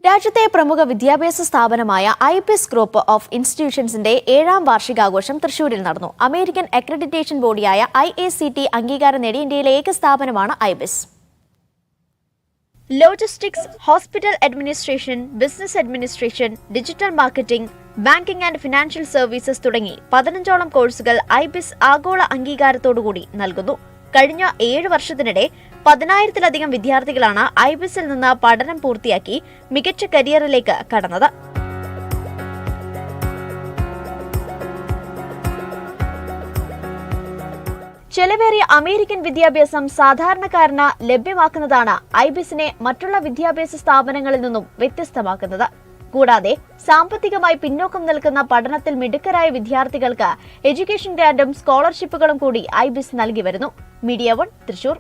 രാജ്യത്തെ പ്രമുഖ വിദ്യാഭ്യാസ സ്ഥാപനമായ ഐബിസ് ഗ്രൂപ്പ് ഓഫ് ഇൻസ്റ്റിറ്റ്യൂഷൻസിന്റെ 7ാം വാർഷികാഘോഷം തൃശൂരിൽ നടന്നു. അമേരിക്കൻ അക്രഡിറ്റേഷൻ ബോഡിയായ IACT അംഗീകാരം നേടിയ ഇന്ത്യയിലെ ഏക സ്ഥാപനമാണ് Ibis. Logistics, hospital administration, business administration, digital marketing, banking and financial services തുടങ്ങി 15ഓളം കോഴ്സുകൾ ഐബിസ് ആഗോള അംഗീകാരത്തോടുകൂടി നൽകുന്നു. കഴിഞ്ഞ 7 വർഷത്തിനിടെ 10,000-ലധികം വിദ്യാർത്ഥികളാണ് ഐബിസിൽ നിന്ന് പഠനം പൂർത്തിയാക്കി മികച്ച കരിയറിലേക്ക് കടന്നത്. ചെലവേറിയ അമേരിക്കൻ വിദ്യാഭ്യാസം സാധാരണക്കാരന് ലഭ്യമാക്കുന്നതാണ് ഐബിസിനെ മറ്റുള്ള വിദ്യാഭ്യാസ സ്ഥാപനങ്ങളിൽ നിന്നും വ്യത്യസ്തമാക്കുന്നത്. കൂടാതെ സാമ്പത്തികമായി പിന്നോക്കം നിൽക്കുന്ന പഠനത്തിൽ മിടുക്കരായ വിദ്യാർത്ഥികൾക്ക് എഡ്യൂക്കേഷൻ ഗ്രാന്റും സ്കോളർഷിപ്പുകളും കൂടി ഐബിസ് നൽകി വരുന്നു. മീഡിയ 1 തൃശൂർ.